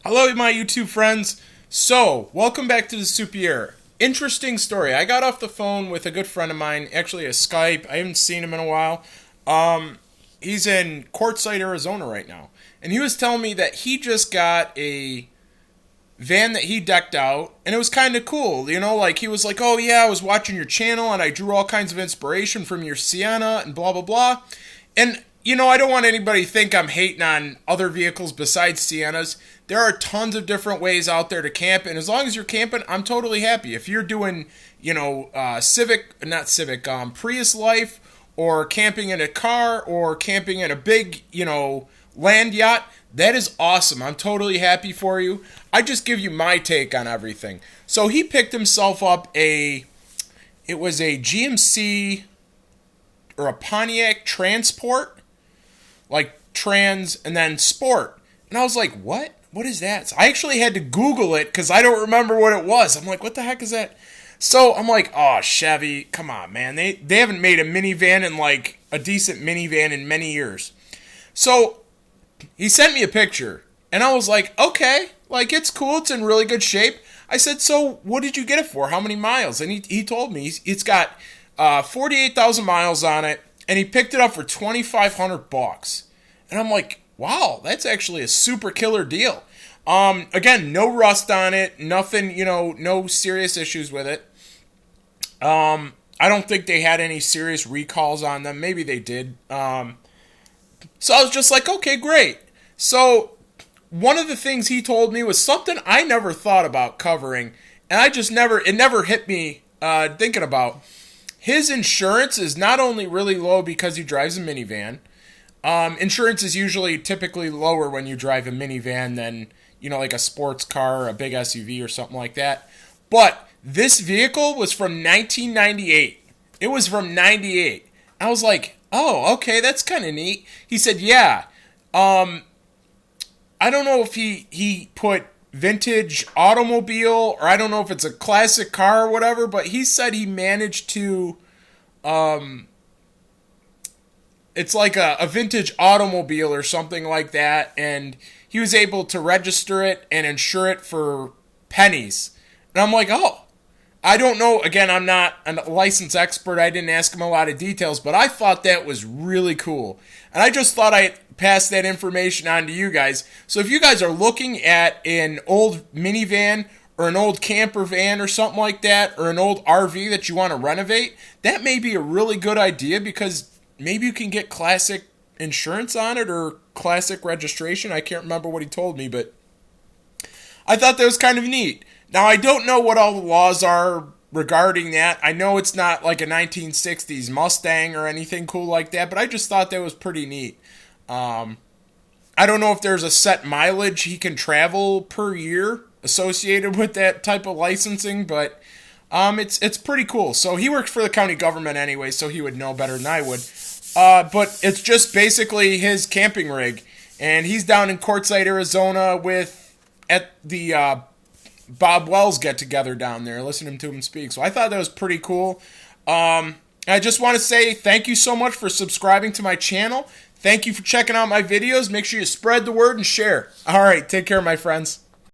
Hello, my YouTube friends. So, welcome back to the Soupier. Interesting story. I got off the phone with a good friend of mine, actually a Skype. I haven't seen him in a while. He's in Quartzsite, Arizona right now. And he was telling me that he just got a van that he decked out, and it was kind of cool. You know, like he was like, oh yeah, I was watching your channel, and I drew all kinds of inspiration from your Sienna, and blah, blah, blah. And you know, I don't want anybody to think I'm hating on other vehicles besides Siennas. There are tons of different ways out there to camp, and as long as you're camping, I'm totally happy. If you're doing, Prius life, or camping in a car, or camping in a big, land yacht, that is awesome. I'm totally happy for you. I just give you my take on everything. So he picked himself up it was a GMC or a Pontiac Transport, like trans and then sport. And I was like, what? What is that? So I actually had to Google it because I don't remember what it was. I'm like, what the heck is that? So I'm like, oh, Chevy, come on, man. They haven't made a minivan in like a decent minivan in many years. So he sent me a picture and I was like, okay, like it's cool. It's in really good shape. I said, so what did you get it for? How many miles? And he told me it's got 48,000 miles on it. And he picked it up for $2,500. And I'm like, wow, that's actually a super killer deal. Again, no rust on it, nothing, no serious issues with it. I don't think they had any serious recalls on them. Maybe they did. So I was just like, okay, great. So one of the things he told me was something I never thought about covering. And it never hit me thinking about. His insurance is not only really low because he drives a minivan. Insurance is typically lower when you drive a minivan than, like a sports car or a big SUV or something like that. But this vehicle was from 1998. It was from 98. I was like, oh, okay, that's kind of neat. He said, yeah. I don't know if he put vintage automobile, or I don't know if it's a classic car or whatever, but he said he managed to, it's like a vintage automobile or something like that, and he was able to register it and insure it for pennies. And I'm like, oh, I don't know. Again, I'm not a licensed expert. I didn't ask him a lot of details, but I thought that was really cool. And I just thought I'd pass that information on to you guys. So if you guys are looking at an old minivan or an old camper van or something like that, or an old RV that you want to renovate, that may be a really good idea because maybe you can get classic insurance on it or classic registration. I can't remember what he told me, but I thought that was kind of neat. Now, I don't know what all the laws are regarding that. I know it's not like a 1960s Mustang or anything cool like that, but I just thought that was pretty neat. I don't know if there's a set mileage he can travel per year associated with that type of licensing, but it's pretty cool. So he works for the county government anyway, so he would know better than I would. But it's just basically his camping rig, and he's down in Quartzsite, Arizona at the Bob Wells get-together down there, listening to him speak. So I thought that was pretty cool. I just want to say thank you so much for subscribing to my channel. Thank you for checking out my videos. Make sure you spread the word and share. All right, take care, my friends.